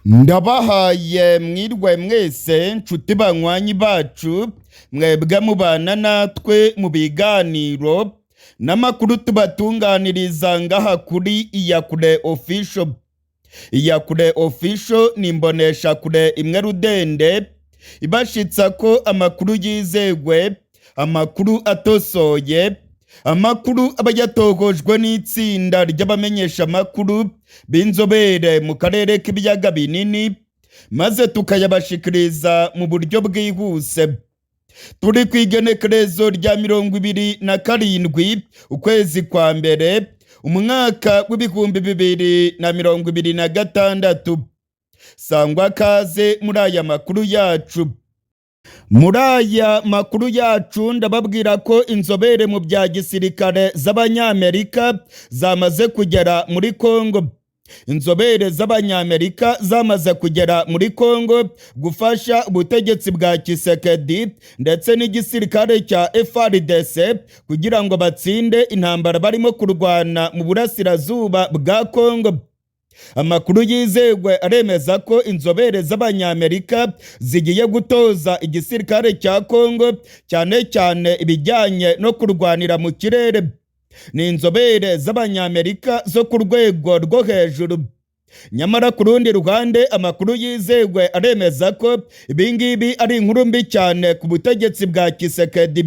Ndabahaye mwirwe mwese nshuti banywanyi bacu mwebwe mubana natwe mu biganiro n'amakuru tubatunganiriza ngaha kuri Iyakure Official. Iyakure Official ni imboneshakure imwe rudende ibashitsa ko amakuru yizegwe, amakuru atosoye, amakuru aba yatogojwe n'itsinda ry'abamenyesha amakuru b'inzobere mu karere k'ibiyaga binini, maze tukayabashikiriza mu buryo bwihuse. Turi ku igenekerezo rya 27 ukwezi kwa mbere umwaka w'ibihumbi 2026. Sangwa kaze muri aya makuru yacu. Muri aya makuru yacu ndababwira ko inzobere mu bya gisirikare z'Abanyamerika zamaze kugera muri Kongo. Inzobere z'Abanyamerika zamaze kugera muri Kongo gufasha ubutegetsi bwa Tshisekedi ndetse n'igisirikare cya FARDC kugira ngo batsinde intambara barimo kurwana mu burasirazuba bwa Kongo. Amakuru yizegwe aremeza ko inzobere z'Abanyamerika zigiye gutoza igisirikare cya Kongo cyane cyane ibijyanye no kurwanira mu kirere. Ni inzobere z'Abanyamerika zo ku rwego rwo hejuru. Nyamara ku rundi ruhande amakuru yizegwe aremeza ko ibingibi ari inkuru mbi cyane ku butegetsi bwa Tshisekedi.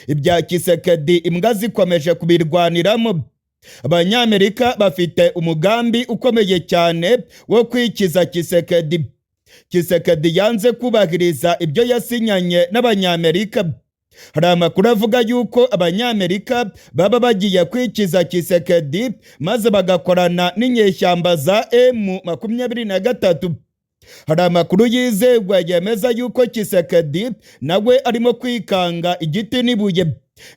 Ibya Tshisekedi imbwa zikomeje kubirwaniramo. Abanyamerika bafite umugambi ukomeye cyane wo kwikiza Tshisekedi. Tshisekedi yanze kubahiriza ibyo yasinyanye n'Abanyamerika. Hari amakuru avuga yuko Abanyamerika baba bagiye kwikiza Tshisekedi maze bagakorana n'inyeshyamba za M23. Hari amakuru yizegwa yemeza yuko Tshisekedi nawe arimo kwikanga igiti n'ibuye.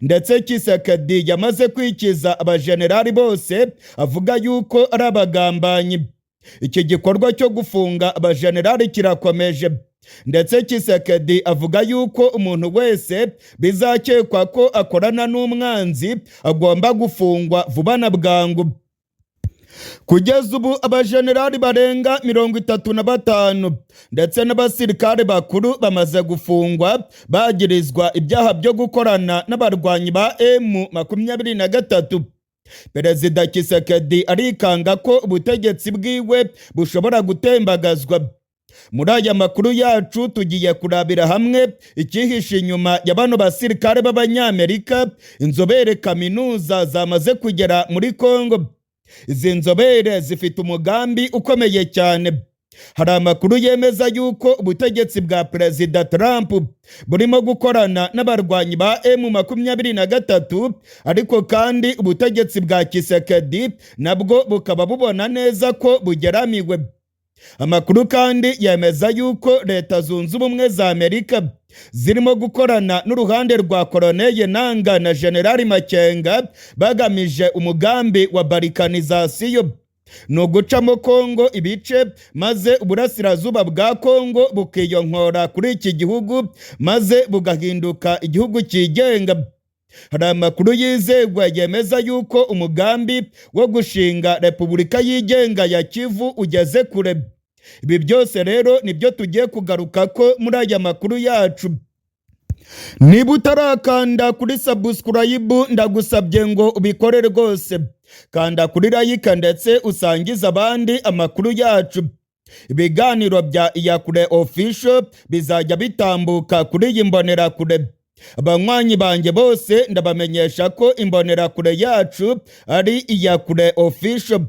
Ndetse Tshisekedi yamaze kwikiza abajenerali bose avuga yuko ari abagambanyi. Iki gikorwa cyo gufunga abajenerali kirakomeje. Ndetse Tshisekedi avuga yuko umuntu wese bizakekwa ko akorana n'umwanzi agomba gufungwa vuba na bwangu. Kugeza ubu abajenerali barenga 35 ndetse n'abasirikare bakuru bamaze gufungwa bagirizwa ibyaha byo gukorana n'abarwanyi ba M23. Perezida Tshisekedi arikanga ko ubutegetsi bwiwe bushobora gutembagazwa. Muri aya makuru yacu tugiye kurabira hamwe ikihishe inyuma ya bano basirikare b'Abanyamerika. Inzobere kaminuza zamaze kugera muri Kongo. Izi nzobere zifite umugambi ukomeye cyane. Hari amakuru yemeza yuko ubutegetsi bwa Perezida Trump burimo gukorana n'abarwanyi ba M23, ariko kandi ubutegetsi bwa Tshisekedi nabwo bukaba bubona neza ko bugeramiwe. Amakuru kandi yemeza yuko Leta Zunze Ubumwe za Amerika zirimo gukorana n'uruhande rwa Colonel Nanga na General Makenga bagamije umugambi wa balkanization. No gucamo Kongo ibice maze uburasirazuba bwa Kongo bukiyonkora kuri iki gihugu maze bugahinduka igihugu cyigenga. Hari amakuru yizegwa yemeza yuko umugambi wo gushinga Repubulika yigenga ya Kivu ugeze kure. Ibi byose rero nibyo tugiye kugaruka ko muri aya makuru yacu. Niba utarakanda kuri subscribe ndagusabye ngo ubikore rwose. Kanda kuri like ndetse usangiza abandi amakuru yacu. Ibiganiro bya Iyakure Official bizajya bitambuka kuri iyi mbonerakure. Abanywanyi banjye bose ndabamenyesha ko imbonerakure yacu ari Iyakure Official.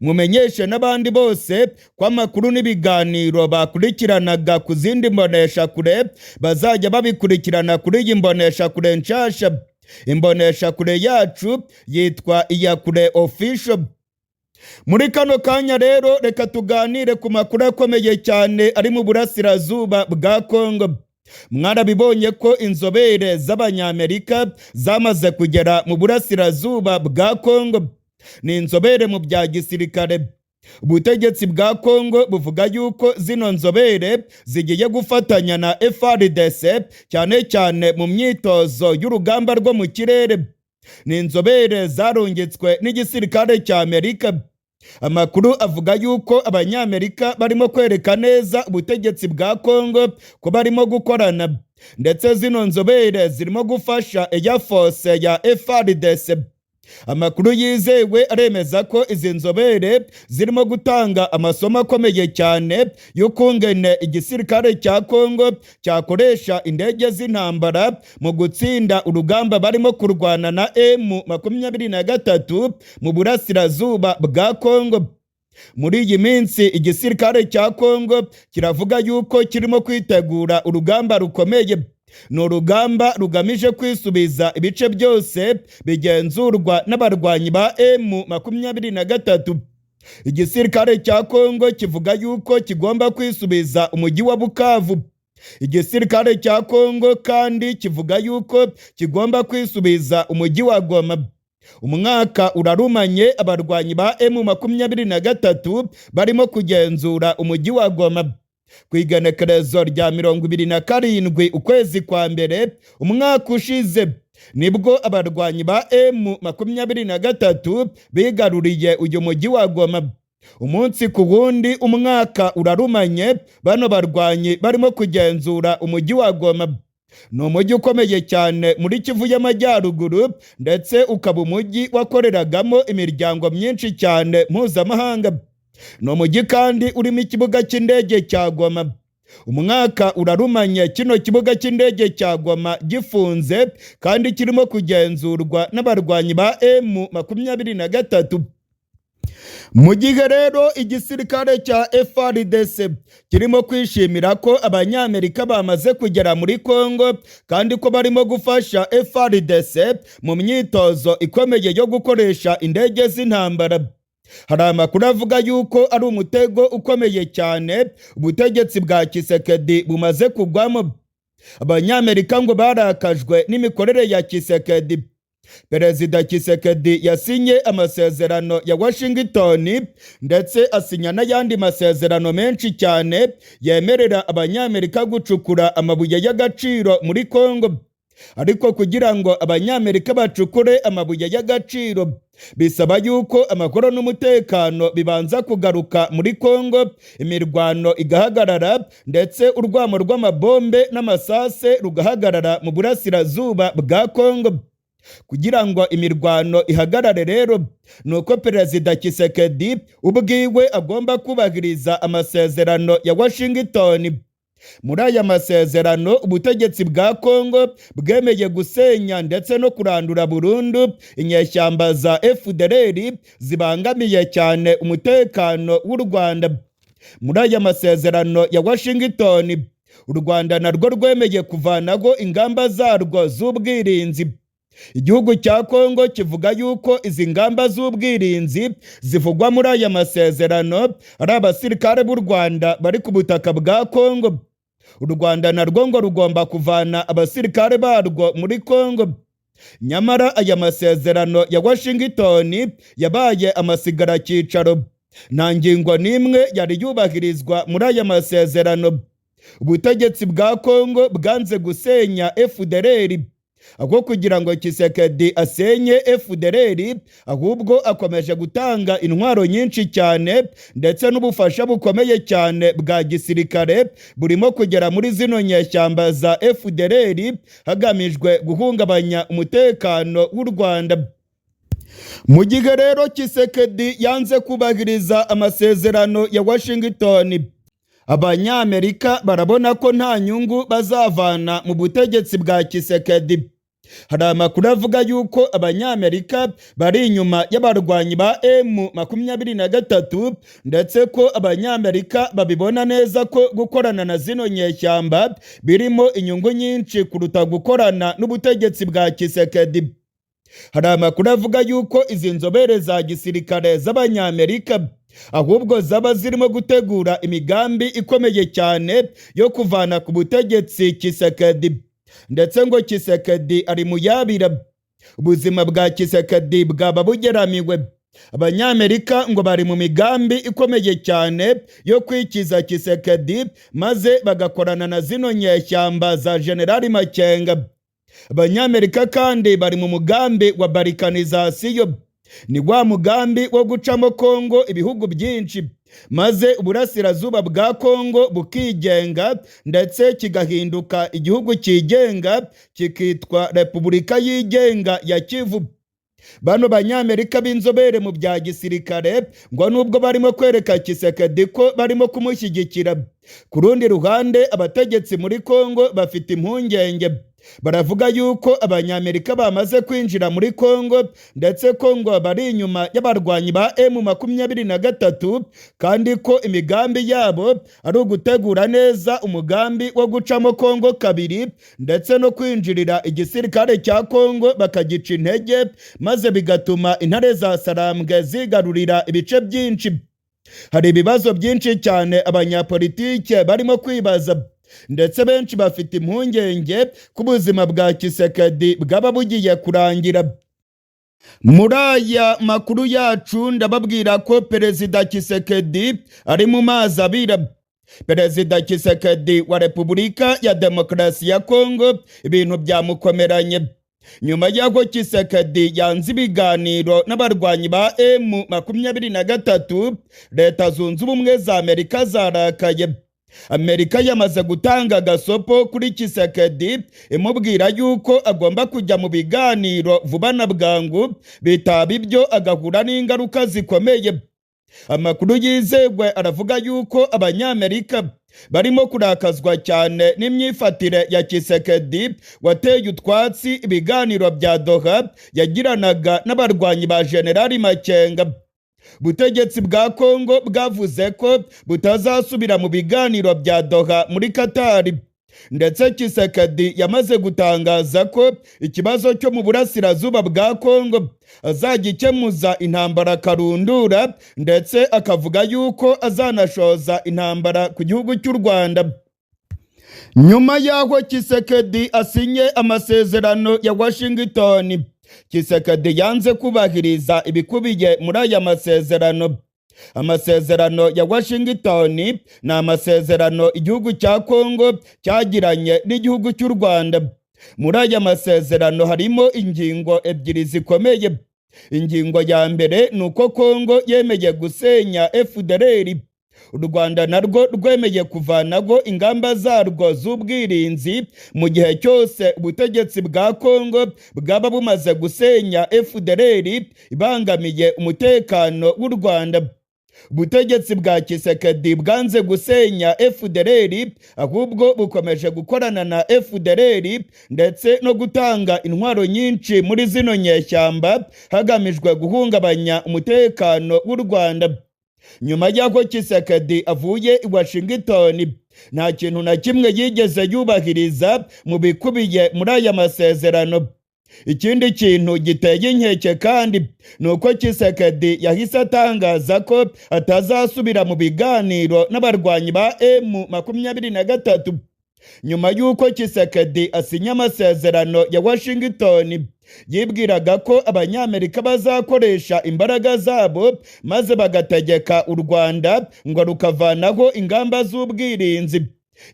Mumenyeshe n'abandi bose ko amakuru n'ibiganiro bakurikiranaga ku zindi mboneshakure bazajya babikurikirana kuri iyi mboneshakure nshasha. Imboneshakure yacu yitwa Iyakure Official. Muri kano kanya rero reka tuganire ku makuru akomeye cyane ari mu burasirazuba bwa Kongo. Mwarabibonye ko inzobere z'Abanyamerika zamaze kugera mu burasirazuba bwa Kongo. Ni inzobere mu bya gisirikare. Ubutegetsi bwa Kongo buvuga yuko zino nzobere zigiye gufatanya na FARDC cyane cyane mu myitozo y'urugamba rwo mu kirere. Ni inzobere zarungitswe n'igisirikare cya Amerika. Amakuru avuga yuko abanyamerika barimo kwereka neza ubutegetsi bwa Kongo ko barimo gukorana, ndetse zino nzobere zirimo gufasha Air Force ya FARDC. Amakuru yizewe aremeza ko izi nzobere zirimo gutanga amasomo akomeye cyane y'ukungene igisirikare cya Kongo cyakoresha indege z'intambara mu gutsinda urugamba barimo kurwana na M23 mu burasirazuba bwa Kongo. Muri iyi minsi igisirikare cya Kongo kiravuga yuko kirimo kwitegura urugamba rukomeye. Ni urugamba rugamije kwisubiza ibice byose bigenzurwa n'abarwanyi ba M23. Igisirikare cya Kongo kivuga yuko kigomba kwisubiza umujyi wa Bukavu. Igisirikare cya Kongo kandi kivuga yuko kigomba kwisubiza umujyi wa Goma. Umwaka urarumanye abarwanyi ba M23 barimo kugenzura umujyi wa Goma. Ku igenekerezo rya 27 ukwezi kwa mbere umwaka ushize nibwo abarwanyi ba M23 bigaruriye uyu mujyi wa Goma. Umunsi ku wundi umwaka urarumanye bano barwanyi barimo kugenzura umujyi wa Goma. Ni umujyi ukomeye cyane muri Kivu y'Amajyaruguru, ndetse ukaba umujyi wakoreragamo imiryango myinshi cyane mpuzamahanga. Ni umujyi kandi urimo ikibuga cy'indege cya Goma. Umwaka urarumanye kino kibuga cy'indege cya Goma gifunze kandi kirimo kugenzurwa n'abarwanyi ba M23. Mu gihe rero igisirikare cya FARDC kirimo kwishimira ko abanyamerika bamaze kugera muri Kongo kandi ko barimo gufasha FARDC mu myitozo ikomeye yo gukoresha indege z'intambara. Hari amakuru avuga yuko ari umutego ukomeye cyane ubutegetsi bwa Tshisekedi bumaze kugwamo. Abanyamerika ngo barakajwe n'imikorere ya Tshisekedi. Perezida Tshisekedi yasinye amasezerano ya Washington ndetse asinya n'ayandi masezerano menshi cyane yemerera abanyamerika gucukura amabuye y'agaciro muri Kongo. Ariko kugira ngo abanyamerika bacukure amabuye y'agaciro bisaba yuko amahoro n'umutekano bibanza kugaruka muri Kongo, imirwano igahagarara ndetse urwamo rw'amabombe n'amasase rugahagarara mu burasirazuba bwa Kongo. Kugira ngo imirwano ihagarare rero nuko Perezida Tshisekedi ubwiwe agomba kubahiriza amasezerano ya Washington. Muri aya masezerano ubutegetsi bwa Kongo bwemeye gusenya ndetse no kurandura burundu inyeshyamba za FDLR zibangamiye cyane umutekano w'u Rwanda. Muri aya masezerano ya Washington u Rwanda narwo rwemeye kuvanaho ingamba zarwo z'ubwirinzi. Igihugu cya Kongo kivuga yuko izi ngamba z'ubwirinzi zivugwa muri aya masezerano ari abasirikare b'u Rwanda bari ku butaka bwa Kongo. U Rwanda narwo ngo rugomba kuvana abasirikare barwo muri Kongo. Nyamara aya masezerano ya Washington yabaye amasigara cyicaro. Nta ngingo n'imwe yari yubahirizwa muri aya masezerano. Ubutegetsi bwa Kongo bwanze gusenya FDLR. Aho kugira ngo Tshisekedi asenye FDLR, ahubwo akomeje gutanga intwaro nyinshi cyane ndetse n'ubufasha bukomeye cyane bwa gisirikare burimo kugera muri zino nyeshyamba za FDLR hagamijwe guhungabanya umutekano w'u Rwanda. Mu gihe rero Tshisekedi yanze kubahiriza amasezerano ya Washington, abanyamerika barabona ko nta nyungu bazavana mu butegetsi bwa Tshisekedi. Hari amakuru avuga yuko abanyamerika bari inyuma y'abarwanyi ba M23 ndetse ko abanyamerika babibona neza ko gukorana na zino nyeshyamba birimo inyungu nyinshi kuruta gukorana n'ubutegetsi bwa Tshisekedi. Hari amakuru avuga yuko izi nzobere za gisirikare z'abanyamerika ahubwo zaba zirimo gutegura imigambi ikomeye cyane yo kuvana ku butegetsi Tshisekedi. Ndetse ngo Tshisekedi ari mu yabira. Ubuzima bwa Tshisekedi bwaba bugeramiwe. Abanyamerika ngo bari mu migambi ikomeye cyane yo kwikiza Tshisekedi maze bagakorana na zino nyeshyamba za General Makenga. Abanyamerika kandi bari mu mugambi wa balkanization. ni wa mugambi wo gucamo Kongo ibihugu byinshi, maze uburasirazuba bwa Kongo bukigenga ndetse kigahinduka igihugu cyigenga kikitwa Repubulika yigenga ya Kivu. Bano banyamerika b'inzobere mu bya gisirikare ngo nubwo barimo kwereka Tshisekedi ko barimo kumushyigikira, ku rundi ruhande abategetsi muri Kongo bafite impungenge. Baravuga yuko abanyamerika bamaze kwinjira muri Kongo ndetse ko ngo bari inyuma y'abarwanyi ba M23 kandi ko imigambi yabo ari ugutegura neza umugambi wo gucamo Kongo kabiri ndetse no kwinjirira igisirikare cya Kongo bakagica intege, maze bigatuma intare za Sarambwe zigarurira ibice byinshi. Hari ibibazo byinshi cyane abanyapolitike barimo kwibaza, ndetse benshi bafite impungenge ko ubuzima bwa Tshisekedi bwaba bugiye kurangira. Muri aya makuru yacu ndababwira ko Perezida Tshisekedi ari mu mazi abira. Perezida Tshisekedi wa Repubulika ya Demokarasi ya Kongo ibintu byamukomeranye nyuma y'aho Tshisekedi yanze ibiganiro n'abarwanyi ba M23. Leta Zunze Ubumwe za Amerika zarakaye. Amerika yamaze gutanga agasopo kuri Tshisekedi imubwira yuko agomba kujya mu biganiro vuba na bwangu, bitaba ibyo agahura n'ingaruka zikomeye. Amakuru yizewe aravuga yuko abanyamerika barimo kurakazwa cyane n'imyifatire ya Tshisekedi wateye utwatsi ibiganiro bya Doha yagiranaga n'abarwanyi ba Generali Makenga. Butegetsi bwa Kongo bwavuze ko butazasubira mu biganiro bya Doha muri Katari, ndetse Tshisekedi yamaze gutangaza ko ikibazo cyo mu burasirazuba bwa Kongo azagikemuza intambara karundura, ndetse akavuga yuko azanashoza intambara ku gihugu cy'u Rwanda. Nyuma y'aho Tshisekedi asinye amasezerano ya Washington, Tshisekedi yanze kubahiriza ibikubiye muri aya masezerano. Amasezerano ya Washington ni amasezerano igihugu cya Kongo cyagiranye n'igihugu cy'u Rwanda. Muri aya masezerano harimo ingingo ebyiri zikomeye. Ingingo ya mbere ni uko Kongo yemeye gusenya FDLR. U Rwanda narwo rwemeye kuvanaho ingamba zarwo z'ubwirinzi mu gihe cyose ubutegetsi bwa Kongo bwaba bumaze gusenya FDLR ibangamiye umutekano w'u Rwanda. Ubutegetsi bwa Tshisekedi bwanze gusenya FDLR, ahubwo bukomeje gukorana na FDLR ndetse no gutanga intwaro nyinshi muri zino nyeshyamba hagamijwe guhungabanya umutekano w'u Rwanda. Nyuma y'aho Tshisekedi avuye i Washington, nta kintu na kimwe yigeze yubahiriza mu bikubiye muri aya masezerano. Ikindi kintu giteye inkeke kandi ni uko Tshisekedi yahise atangaza ko atazasubira mu biganiro n'abarwanyi ba M23. Nyuma y'uko Tshisekedi asinya amasezerano ya Washington, yibwiraga ko abanyamerika bazakoresha imbaraga zabo maze bagategeka u Rwanda ngo rukavanaho ingamba z'ubwirinzi.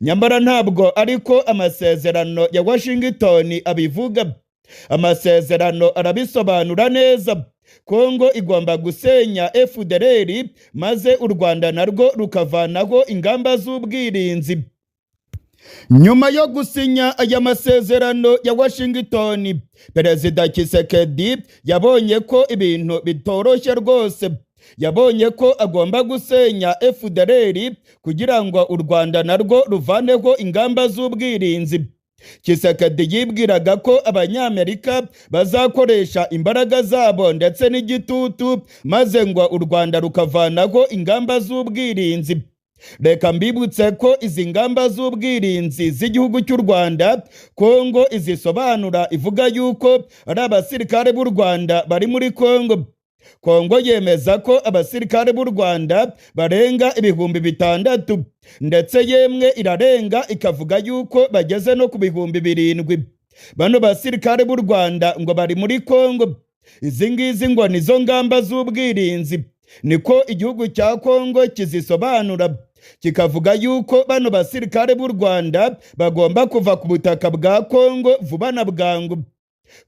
Nyamara ntabwo ariko amasezerano ya Washington abivuga. Amasezerano arabisobanura neza. Kongo igomba gusenya FDLR maze u Rwanda narwo rukavanaho ingamba z'ubwirinzi. Nyuma yo gusinya aya masezerano ya Washington, Perezida Tshisekedi yabonye ko ibintu bitoroshye rwose. Yabonye ko agomba gusenya FDLR kugira ngo u Rwanda narwo ruvaneho ingamba z'ubwirinzi. Tshisekedi yibwiraga ko abanyamerika bazakoresha imbaraga zabo ndetse n'igitutu maze ngo u Rwanda rukavanaho ingamba z'ubwirinzi. Reka mbibutse ko izi ngamba z'ubwirinzi z'igihugu cy'u Rwanda Kongo izisobanura ivuga yuko ari abasirikare b'u Rwanda bari muri Kongo. Kongo yemeza ko abasirikare b'u Rwanda barenga 6,000 ndetse yemwe irarenga ikavuga yuko bageze no ku 7,000. Bano basirikare b'u Rwanda ngo bari muri Kongo. Izi ngizi ngo nizo ngamba z'ubwirinzi. Niko igihugu cya Kongo kizisobanura, kikavuga yuko bano basirikare b'u Rwanda bagomba kuva ku butaka bwa Kongo vuba na bwangu.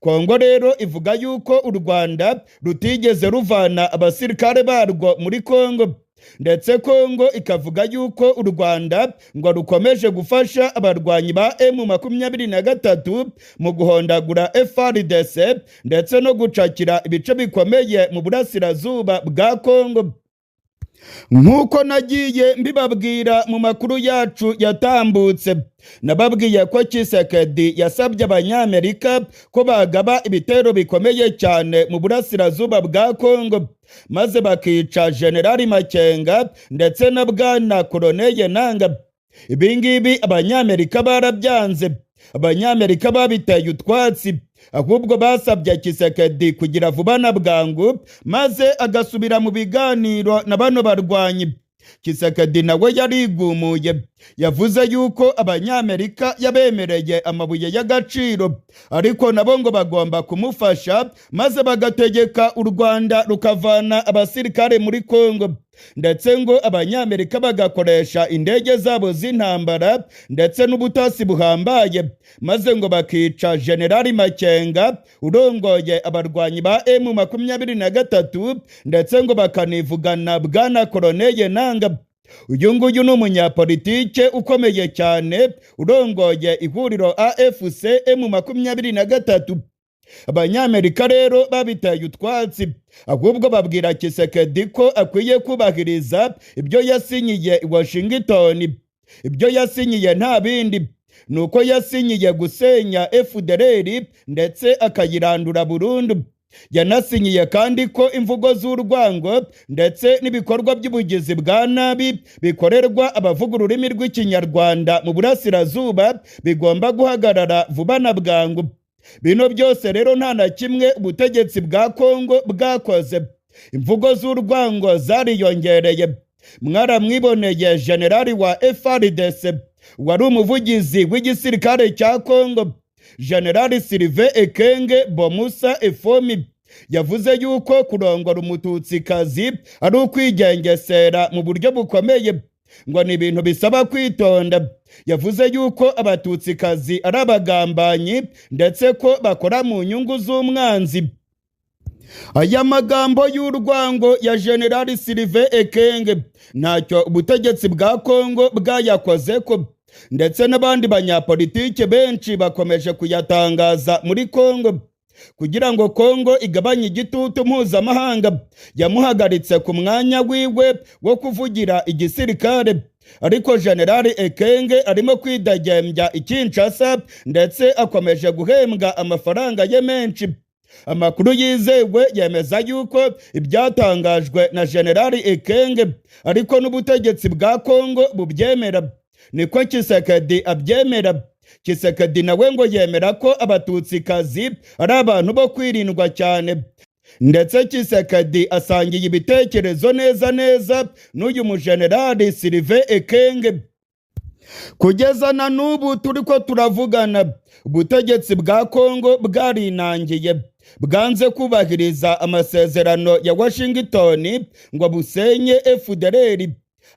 Kongo rero ivuga yuko u Rwanda rutigeze ruvana abasirikare barwo muri Kongo, ndetse Kongo ikavuga yuko u Rwanda ngo rukomeje gufasha abarwanyi ba M23 mu guhondagura FARDC ndetse no gucakira ibice bikomeye mu burasirazuba bwa Kongo. Nk'uko nagiye mbibabwira mu makuru yacu yatambutse, nababwiye ko Tshisekedi yasabye Abanyamerika ko bagaba ibitero bikomeye cyane mu burasirazuba bwa Kongo, maze bakica Generali Makenga ndetse na Bwana Koloneli Nanga. Ibingibi Abanyamerika barabyanze. Abanyamerika babiteye utwatsi, ahubwo basabye Tshisekedi kugira vuba na bwangu maze agasubira mu biganiro na bano barwanyi. Tshisekedi nawe yarigumuye, yavuze yuko Abanyamerika yabemereye amabuye y'agaciro, ariko nabo ngo bagomba kumufasha maze bagategeka u Rwanda rukavana abasirikare muri Kongo, ndetse ngo Abanyamerika bagakoresha indege zabo z'intambara ndetse n'ubutasi buhambaye, maze ngo bakica Generali Makenga urongoye abarwanyi ba M23 ndetse ngo bakanivugana Bwana Koloneli Nanga. Uyu nguyu ni umunyapolitike ukomeye cyane urongoye ihuriro AFC M23. Abanyamerika rero babiteye utwatsi, ahubwo babwira Tshisekedi ko akwiye kubahiriza ibyo yasinyiye i Washington. Ibyo yasinyiye nta bindi, nuko yasinyiye gusenya FDLR ndetse akayirandura burundu. Yanasinyiye kandi ko imvugo z'urwango ndetse n'ibikorwa by'ubugizi bwa nabi bikorerwa abavuga ururimi rw'Ikinyarwanda mu burasirazuba bigomba guhagarara vuba na bwangu. Bino byose rero nta na kimwe ubutegetsi bwa Kongo bwakoze. Imvugo z'urwango zariyongereye. Mwaramwiboneye Generali wa FARDC wari umuvugizi w'igisirikare cya Kongo, Generali Sylvain Ekenge Bomusa Efomi, yavuze yuko kurongora umututsikazi ari ukwigengesera mu buryo bukomeye, ngo ni ibintu bisaba kwitonda. Yavuze yuko abatutsikazi ari abagambanyi ndetse ko bakora mu nyungu z'umwanzi. Aya magambo y'urwango ya Generali Sylvain Ekenge ntacyo ubutegetsi bwa Kongo bwayakoze ko, ndetse n'abandi banyapolitike benshi bakomeje kuyatangaza muri Kongo. Kugira ngo Kongo igabanye igitutu mpuzamahanga, yamuhagaritse ku mwanya wiwe wo kuvugira igisirikare, ariko Generali Ekenge arimo kwidegembya i Kinshasa ndetse akomeje guhembwa amafaranga ye menshi. Amakuru yizewe yemeza yuko ibyatangajwe na Generali Ekenge ariko n'ubutegetsi bwa Kongo bubyemera. Niko Tshisekedi abyemera. Tshisekedi nawe ngo yemera ko abatutsikazi ari abantu bo kwirindwa cyane, ndetse Tshisekedi asangiye ibitekerezo neza n'uyu mujenerali Sylvain Ekenge. Kugeza na n'ubu turiko turavugana, ubutegetsi bwa Kongo bwarinangiye, bwanze kubahiriza amasezerano ya Washington ngo busenye FDLR.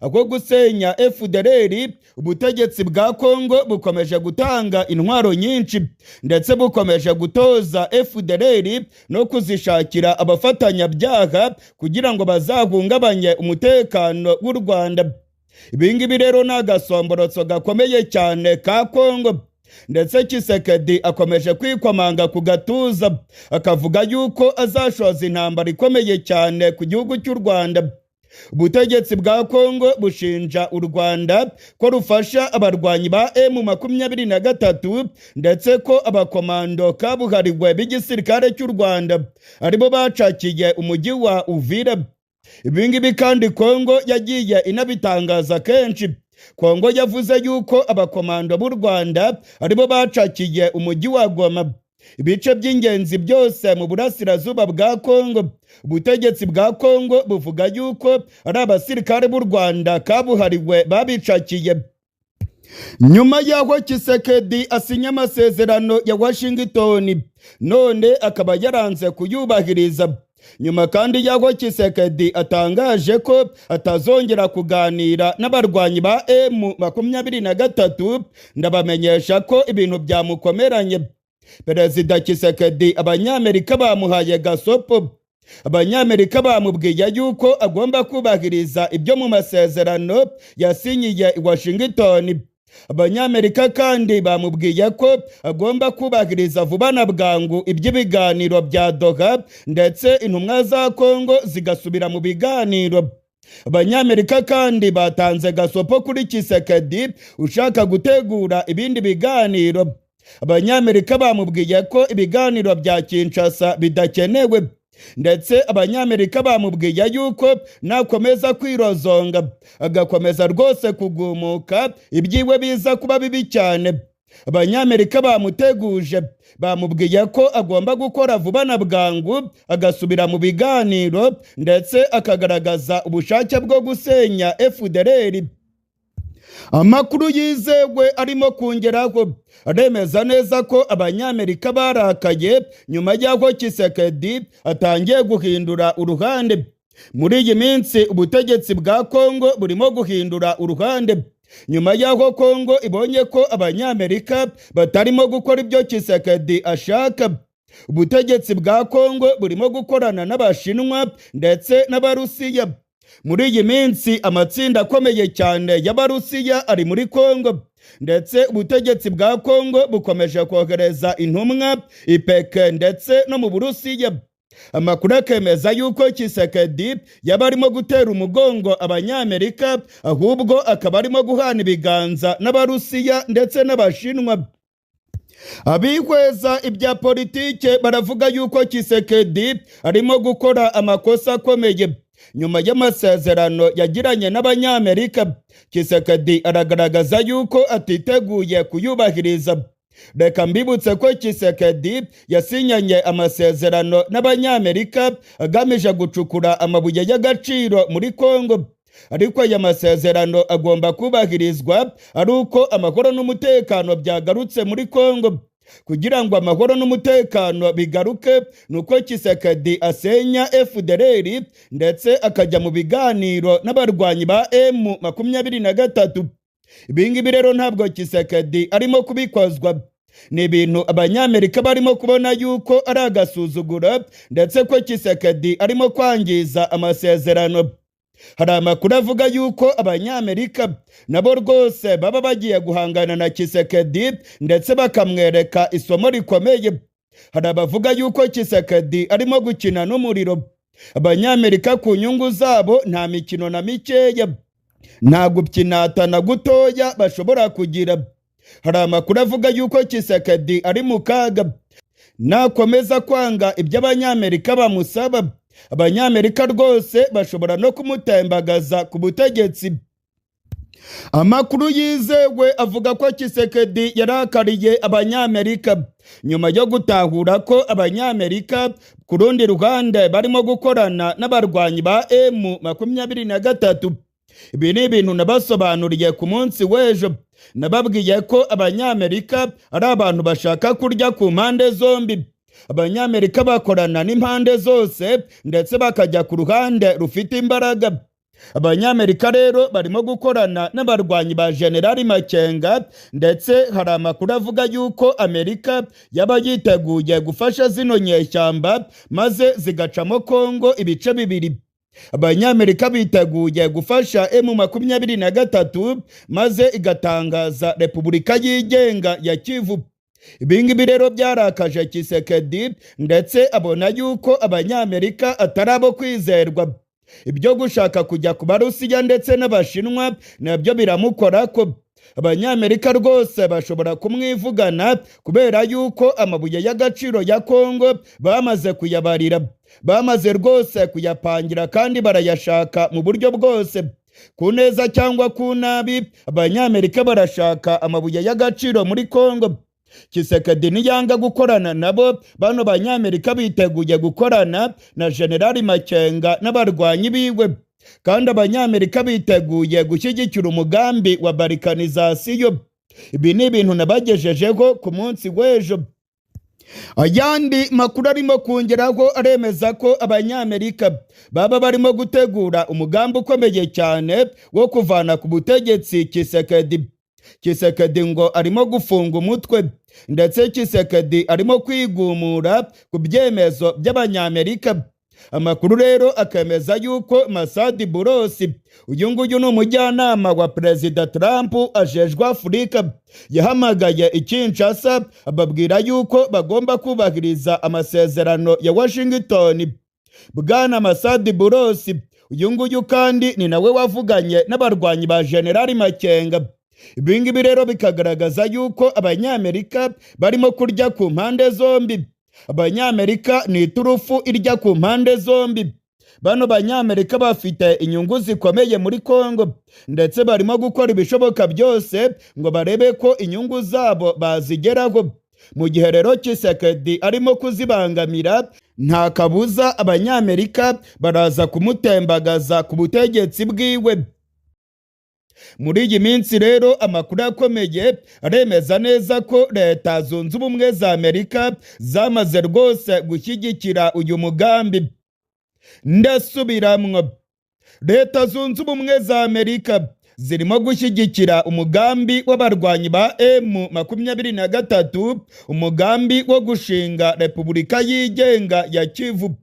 Ako gusenya FDLR, ubutegetsi bwa Kongo bukomeje gutanga intwaro nyinshi ndetse bukomeje gutoza FDLR no kuzishakira abafatanyabyaha kugira ngo bazahungabanye umutekano w'u Rwanda. Ibingibi rero ni agasomborotso gakomeye cyane ka Kongo, ndetse Tshisekedi akomeje kwikomanga ku gatuza akavuga yuko azashoza intambara ikomeye cyane ku gihugu cy'u Rwanda. Ubutegetsi bwa Kongo bushinja u Rwanda ko rufasha abarwanyi ba M23 ndetse ko abakomando kabuhariwe b'igisirikare cy'u Rwanda aribo bacakiye umujyi wa Uvira. Ibingibi kandi Kongo yagiye inabitangaza kenshi. Kongo yavuze yuko abakomando b'u Rwanda aribo bacakiye umujyi wa Goma. Ibice by'ingenzi byose mu burasirazuba bwa Kongo, ubutegetsi bwa Kongo buvuga yuko ari abasirikare b'u Rwanda kabuhariwe babicakiye. Nyuma yaho Tshisekedi asinya amasezerano ya Washington, none akaba yaranze kuyubahiriza. Nyuma kandi yaho Tshisekedi atangaje ko atazongera kuganira n'abarwanyi ba M23, ndabamenyesha ko ibintu byamukomeranye. Perezida Tshisekedi abanyamerika bamuhaye gasopo. Abanyamerika bamubwiye yuko agomba kubahiriza ibyo mu masezerano yasinyiye i Washington. Abanyamerika kandi bamubwiye ko agomba kubahiriza vuba na bwangu iby'ibiganiro bya Doha ndetse intumwa za Kongo zigasubira mu biganiro. Abanyamerika kandi batanze gasopo kuri Tshisekedi ushaka gutegura ibindi biganiro. Abanyamerika bamubwiye ko ibiganiro bya Kinshasa bidakenewe, ndetse abanyamerika bamubwiye yuko nakomeza kwirozonga agakomeza rwose kugumuka ibyiwe biza kuba bibi cyane. Abanyamerika bamuteguje, bamubwiye ko agomba gukora vuba na bwangu agasubira mu biganiro ndetse akagaragaza ubushake bwo gusenya FDLR. Amakuru yizewe arimo kongeraho aremeza neza ko abanyamerika barakaye nyuma y'aho Tshisekedi atangiye guhindura uruhande. Muri iyi minsi ubutegetsi bwa Kongo burimo guhindura uruhande nyuma y'aho Kongo ibonye ko abanyamerika batarimo gukora ibyo Tshisekedi ashaka. Ubutegetsi bwa Kongo burimo gukorana n'Abashinwa ndetse n'Abarusiya. Muri iyi minsi amatsinda akomeye cyane y'Abarusiya ari muri Kongo, ndetse ubutegetsi bwa Kongo bukomeje kohereza intumwa i Pekin ndetse no mu Burusiya. Amakuru akemeza yuko Tshisekedi yaba arimo gutera umugongo abanyamerika, ahubwo akaba arimo guhana ibiganza n'Abarusiya ndetse n'Abashinwa. Abihweza ibya politike baravuga yuko Tshisekedi arimo gukora amakosa akomeye. Nyuma y'amasezerano yagiranye n'abanyamerika, Tshisekedi aragaragaza yuko atiteguye kuyubahiriza. Reka mbibutse ko Tshisekedi yasinyanye amasezerano n'abanyamerika agamije gucukura amabuye y'agaciro muri Kongo. Ariko aya masezerano agomba kubahirizwa ari uko amahoro n'umutekano byagarutse muri Kongo. Kugira ngo amahoro n'umutekano bigaruke nuko Tshisekedi asenya FDLR ndetse akajya mu biganiro n'abarwanyi ba M23. Ibingibi rero ntabwo Tshisekedi arimo kubikozwa. Ni ibintu abanyamerika barimo kubona yuko ari agasuzuguro ndetse ko Tshisekedi arimo kwangiza amasezerano. Hari amakuru avuga yuko abanyamerika nabo rwose baba bagiye guhangana na Tshisekedi ndetse bakamwereka isomo rikomeye. Hari abavuga yuko Tshisekedi arimo gukina n'umuriro. Abanyamerika ku nyungu zabo nta mikino na mikeya, nta gupyinata na gutoya bashobora kugira. Hari amakuru avuga yuko Tshisekedi ari mu kaga nakomeza kwanga ibyo abanyamerika bamusaba. Abanyamerika rwose bashobora no kumutembagaza ku butegetsi. Amakuru yizewe avuga ko Tshisekedi yarakariye abanyamerika nyuma yo gutahura ko abanyamerika ku rundi ruhande barimo gukorana n'abarwanyi ba M23. Ibi ni ibintu nabasobanuriye ku munsi w'ejo. Nababwiye ko abanyamerika ari abantu bashaka kurya ku mpande zombi. Abanyamerika bakorana n'impande zose ndetse bakajya ku ruhande rufite imbaraga. Abanyamerika rero barimo gukorana n'abarwanyi ba General Makenga, ndetse hari amakuru avuga yuko Amerika yaba yiteguye gufasha zino nyeshyamba maze zigacamo Kongo ibice bibiri. Abanyamerika biteguye gufasha M23 maze igatangaza Repubulika yigenga ya Kivu. Ibingibi rero byarakaje Tshisekedi ndetse abona yuko abanyamerika atarabo kwizerwa. Ibyo gushaka kujya ku Barusiya ndetse n'Abashinwa nabyo biramukora ko. Abanyamerika rwose bashobora kumwivugana kubera yuko amabuye y'agaciro ya Kongo bamaze kuyabarira, bamaze rwose kuyapangira kandi barayashaka mu buryo bwose. Ku neza cyangwa ku nabi, abanyamerika barashaka amabuye y'agaciro muri Kongo. Tshisekedi niyanga gukorana nabo, bano banyamerika biteguye gukorana na General Makenga n'abarwanyi biwe, kandi abanyamerika biteguye gushyigikira umugambi wa balkanizasiyo. Ibi ni ibintu nabagejejeho ku munsi w'ejo. Ayandi makuru arimo kongeraho aremeza ko abanyamerika baba barimo gutegura umugambi ukomeye cyane wo kuvana ku butegetsi Tshisekedi. Tshisekedi ngo arimo gufunga umutwe, ndetse Tshisekedi arimo kwigumura ku byemezo by'abanyamerika. Amakuru rero akemeza yuko Masadi Bulosi, uyu nguyu ni umujyanama wa Perezida Trump ajejwe Afurika, yahamagaye i Kinshasa ababwira yuko bagomba kubahiriza amasezerano ya Washington. Bwana Masadi Bulosi uyu nguyu kandi ni nawe wavuganye n'abarwanyi ba General Makenga. Ibingibi rero bikagaragaza yuko abanyamerika barimo kurya ku mpande zombi. Abanyamerika ni iturufu irya ku mpande zombi. Bano banyamerika bafite inyungu zikomeye muri Kongo, ndetse barimo gukora ibishoboka byose ngo barebe ko inyungu zabo bazigeraho. Mu gihe rero Tshisekedi arimo kuzibangamira, nta kabuza abanyamerika baraza kumutembagaza ku butegetsi bwiwe. Muri iyi minsi rero amakuru akomeye aremeza neza ko Leta Zunze Ubumwe za Amerika zamaze rwose gushyigikira uyu mugambi. Ndasubiramwo, Leta Zunze Ubumwe za Amerika zirimo gushyigikira umugambi w'abarwanyi ba M23, umugambi wo gushinga Repubulika yigenga ya Kivu.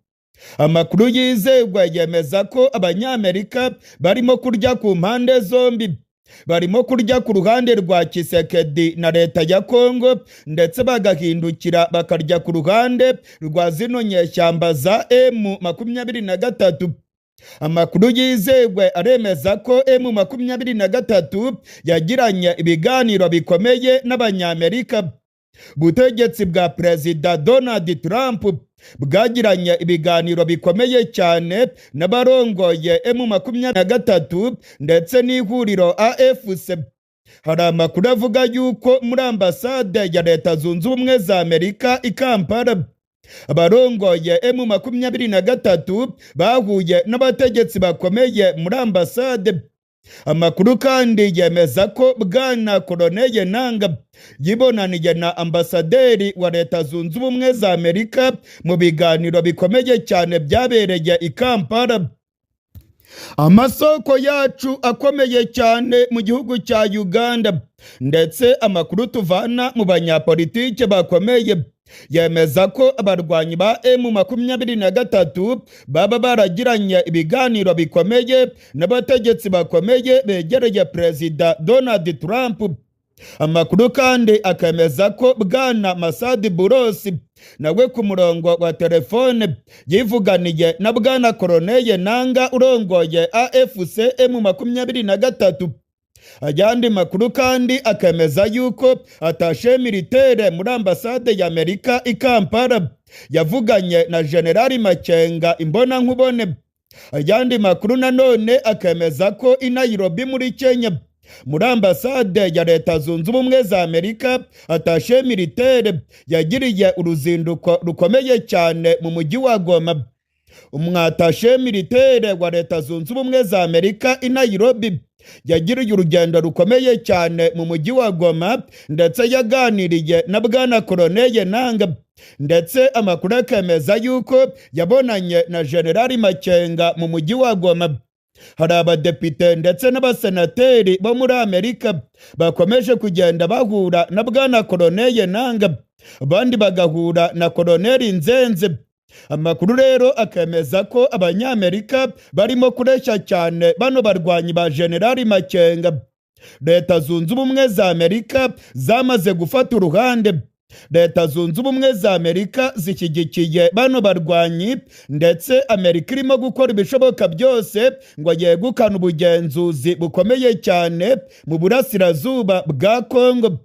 Amakuru yizewe yemeza ko abanyamerika barimo kurya ku mpande zombi. Barimo kurya ku ruhande rwa Tshisekedi na leta ya Kongo, ndetse bagahindukira bakarya ku ruhande rwa zino nyeshyamba za M23. Amakuru yizewe aremeza ko M23 yagiranye ibiganiro bikomeye n'abanyamerika. Butegetsi bwa Perezida Donald Trump bwagiranye ibiganiro bikomeye cyane n'abarongoye M23 ndetse n'ihuriro AFC. Hari amakuru avuga yuko muri ambasade ya Leta Zunze Ubumwe za Amerika i Kampala, abarongoye M23 bahuye n'abategetsi bakomeye muri ambasade. Amakuru kandi yemeza ko Bwana Koloneli Nanga yibonaniye na ambasaderi wa Leta Zunze Ubumwe za Amerika mu biganiro bikomeye cyane byabereye i Kampala. Amasoko yacu akomeye cyane mu gihugu cya Uganda, ndetse amakuru tuvana mu banyapolitike bakomeye yemeza ko abarwanyi ba M23 baba baragiranye ibiganiro bikomeye n'abategetsi bakomeye begereye Perezida Donald Trump. Amakuru kandi akemeza ko Bwana Masadi Bulosi nawe ku murongo wa telefone yivuganiye na Bwana Koloneli Nanga urongoye AFC M23. Ajyandi makuru kandi akemeza yuko atashe militaire muri ambasade ya Amerika i Kampala yavuganye na General Makenga imbona nkubone. Ajyandi makuru nanone akemeza ko i Nairobi muri Kenya muri ambasade ya Leta Zunze Ubumwe za Amerika atashe militaire yagiriye uruzinduko rukomeye cyane mu mujyi wa Goma. Umwatashe militaire wa Leta Zunze Ubumwe za Amerika i Nairobi yagiriye urugendo rukomeye cyane mu mujyi wa Goma, ndetse yaganiriye na Bwana Koloneli Nanga, ndetse amakuru akemeza yuko yabonanye na General Makenga mu mujyi wa Goma. Hari abadepite ndetse n'abasenateri bo muri Amerika bakomeje kugenda bahura na Bwana Koloneli Nanga, abandi bagahura na Koloneli Nzenze. Amakuru rero akemeza ko abanyamerika barimo kureshya cyane bano barwanyi ba General Makenga. Leta Zunze Ubumwe za Amerika zamaze gufata uruhande. Leta Zunze Ubumwe za Amerika zishyigikiye bano barwanyi, ndetse Amerika irimo gukora ibishoboka byose ngo yegukane ubugenzuzi bukomeye cyane mu burasirazuba bwa Kongo.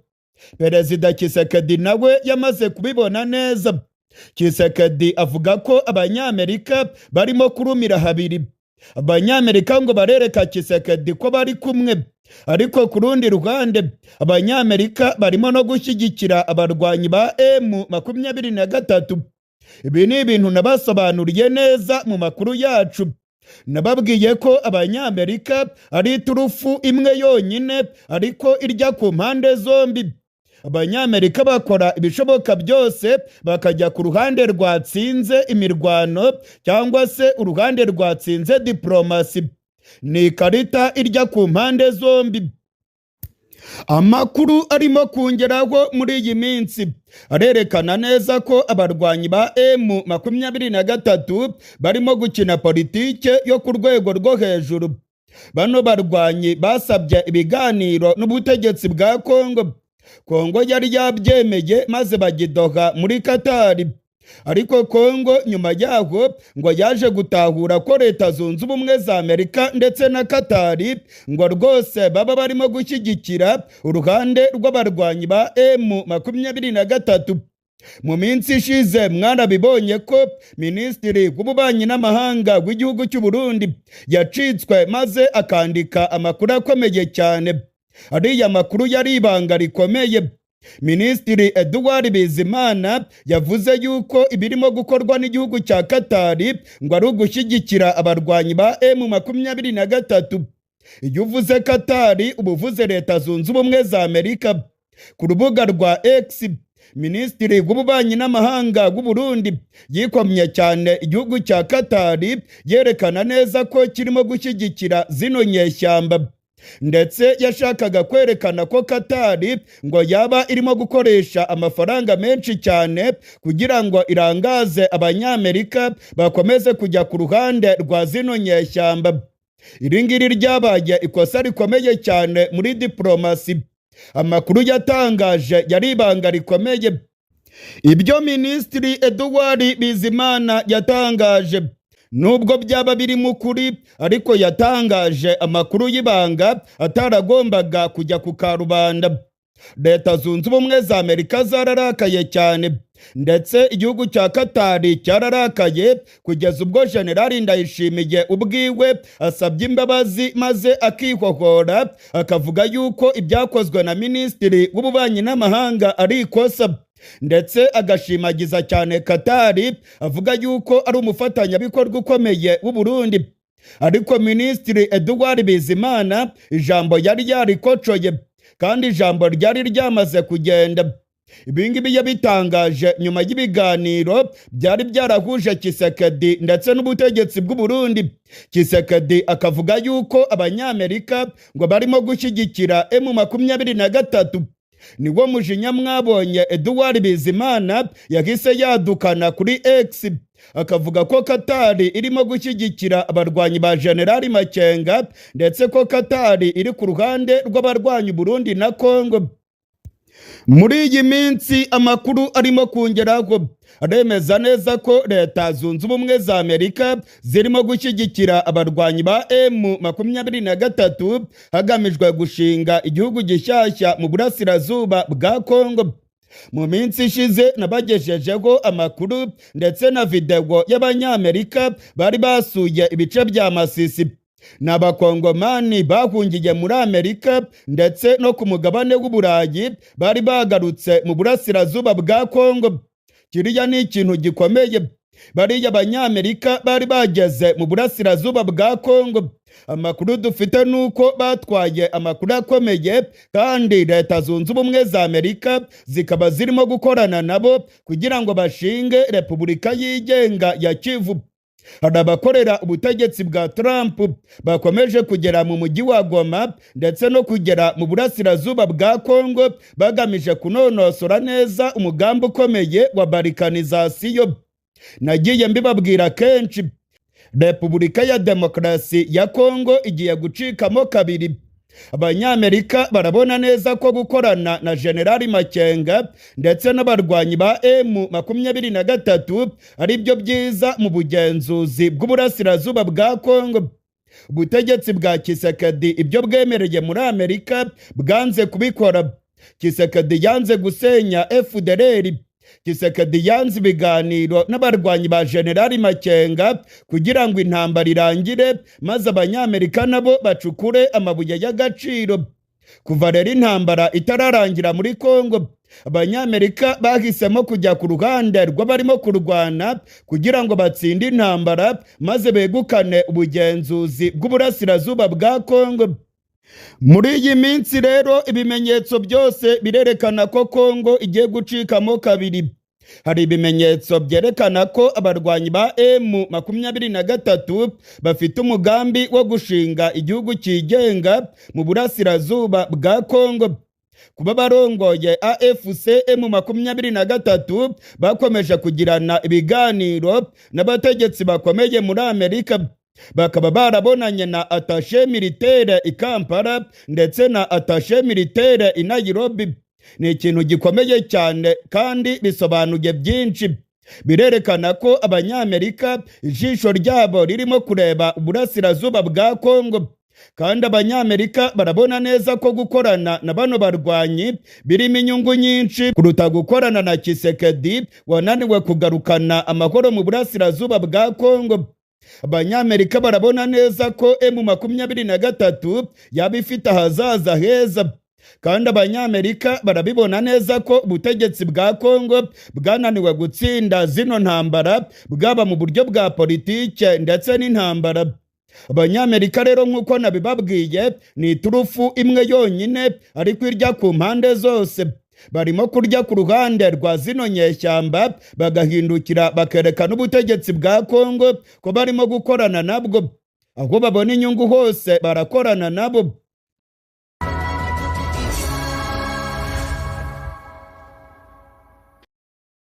Perezida Tshisekedi nawe yamaze kubibona neza. Tshisekedi avuga ko abanyamerika barimo kurumira habiri. Abanyamerika ngo barereka Tshisekedi ko bari kumwe, ariko ku rundi ruhande abanyamerika barimo no gushyigikira abarwanyi ba M23. Ibi ni ibintu nabasobanuriye neza mu makuru yacu. Nababwiye ko abanyamerika ari iturufu imwe yonyine ariko irya ku mpande zombi. Abanyamerika bakora ibishoboka byose bakajya ku ruhande rwatsinze imirwano cyangwa se uruhande rwatsinze diplomasi. Ni ikarita irya ku mpande zombi. Amakuru arimo kongeraho muri iyi minsi arerekana neza ko abarwanyi ba M23 barimo gukina politike yo ku rwego rwo hejuru. Bano barwanyi basabye ibiganiro n'ubutegetsi bwa Kongo yari yabyemeye maze bagidoha muri Katari. Ariko Kongo nyuma yaho ngo yaje gutahura ko Leta Zunze Ubumwe za Amerika ndetse na Katari ngo rwose baba barimo gushyigikira uruhande rw'abarwanyi ba M23. Mu minsi ishize mwarabibonye ko Minisitiri w'Ububanyi n'Amahanga w'igihugu cy'u Burundi yacitswe maze akandika amakuru akomeye cyane. Ariya makuru yari ibanga rikomeye. Minisitiri Edouard Bizimana yavuze yuko ibirimo gukorwa n'igihugu cya Katari ngo ari ugushyigikira abarwanyi ba M23. Iyo uvuze Katari uba uvuze Leta Zunze Ubumwe za Amerika. Ku rubuga rwa X, Minisitiri w'Ububanyi n'Amahanga w'u Burundi yikomye cyane igihugu cya Katari, yerekana neza ko kirimo gushyigikira zino nyeshyamba. Ndetse yashakaga kwerekana ko Katari ngo yaba irimo gukoresha amafaranga menshi cyane kugira ngo irangaze Abanyamerika bakomeze kujya ku ruhande rwa zino nyeshyamba. Iri ngiri ryabaye ikosa rikomeye cyane muri diplomasi. Amakuru yatangaje yari ibanga rikomeye. Ibyo Minisitiri Edouard Bizimana yatangaje nubwo byaba biri mu kuri, ariko yatangaje amakuru y'ibanga ataragombaga kujya ku karubanda. Leta Zunze Ubumwe za Amerika zararakaye cyane, ndetse igihugu cya Katari cyararakaye kugeza ubwo General Ndayishimiye ubwiwe asabye imbabazi maze akihohora, akavuga yuko ibyakozwe na Minisitiri w'Ububanyi n'Amahanga ari ikosa. Ndetse agashimagiza cyane Katari, avuga yuko ari umufatanyabikorwa ukomeye w'u Burundi. Ariko Minisitiri Edouard Bizimana ijambo yari yarikocoye, kandi ijambo ryari ryamaze kugenda. Ibingibi yabitangaje nyuma y'ibiganiro byari byarahuje Tshisekedi ndetse n'ubutegetsi bw'u Burundi. Tshisekedi akavuga yuko Abanyamerika ngo barimo gushyigikira M23. Niwo mujinya mwabonye Edouard Bizimana yahise yadukana kuri X, akavuga ko Katari irimo gushyigikira abarwanyi ba General Makenga, ndetse ko Katari iri ku ruhande rw'abarwanyi Burundi na Kongo. Muri iyi minsi amakuru arimo kongeraho aremeza neza ko Leta Zunze Ubumwe za Amerika zirimo gushyigikira abarwanyi ba M23 hagamijwe gushinga igihugu gishyashya mu burasirazuba bwa Kongo. Mu minsi ishize nabagejejeho amakuru ndetse na video y'Abanyamerika bari basuye ibice bya Masisi. N'Abakongomani bahungiye muri Amerika ndetse no ku mugabane w'Uburayi bari bagarutse mu burasirazuba bwa Kongo. Kiriya ni ikintu gikomeye. Bariya Abanyamerika bari bageze mu burasirazuba bwa Kongo. Amakuru dufite nuko batwaye amakuru akomeye, kandi Leta Zunze Ubumwe za Amerika zikaba zirimo gukorana nabo kugira ngo bashinge Repubulika yigenga ya Kivu. Hari abakorera ubutegetsi bwa Trump bakomeje kugera mu mujyi wa Goma ndetse no kugera mu burasirazuba bwa Kongo bagamije kunonosora neza umugambi ukomeye wa balkanizasiyo. Nagiye mbibabwira kenshi, Repubulika ya Demokarasi ya Kongo igiye gucikamo kabiri. Abanyamerika barabona neza ko gukorana na General Makenga ndetse n'abarwanyi ba M23 ari byo byiza mu bugenzuzi bw'uburasirazuba bwa Kongo. Ubutegetsi bwa Tshisekedi ibyo bwemereye muri Amerika bwanze kubikora. Tshisekedi yanze gusenya FDLR. Tshisekedi yanze ibiganiro n'abarwanyi ba General Makenga kugira ngo intambara irangire maze Abanyamerika nabo bacukure amabuye y'agaciro. Kuva rero intambara itararangira muri Kongo, Abanyamerika bahisemo kujya ku ruhande rw'abarimo kurwana kugira ngo batsinde intambara maze begukane ubugenzuzi bw'uburasirazuba bwa Kongo. Muri iyi minsi rero ibimenyetso byose birerekana ko Kongo igiye gucikamo kabiri. Hari ibimenyetso byerekana ko abarwanyi ba M23 bafite umugambi wo gushinga igihugu cyigenga mu burasirazuba bwa Kongo. Kuba barongoye AFC M23 bakomeje kugirana ibiganiro n'abategetsi bakomeye muri Amerika, bakaba barabonanye na attaché militaire i Kampala ndetse na attaché militaire i Nairobi. Ni ikintu gikomeye cyane kandi bisobanuye byinshi. Birerekana ko abanyamerika ijisho ryabo ririmo kureba uburasirazuba bwa Kongo, kandi abanyamerika barabona neza ko gukorana na bano barwanyi birimo inyungu nyinshi kuruta gukorana na Tshisekedi wananiwe kugarukana amahoro mu burasirazuba bwa Kongo. Abanyamerika barabona neza ko M23 yaba ifite ahazaza heza, kandi abanyamerika barabibona neza ko ubutegetsi bwa Kongo bwananiwe gutsinda zino ntambara, bwaba mu buryo bwa politike ndetse n'intambara. Abanyamerika rero nk'uko nabibabwiye ni iturufu imwe yonyine ariko irya ku mpande zose. Barimo kurya ku ruhande rwa zino nyeshyamba bagahindukira bakerekana ubutegetsi bwa Kongo ko barimo gukorana nabwo. Aho babona inyungu hose barakorana nabo.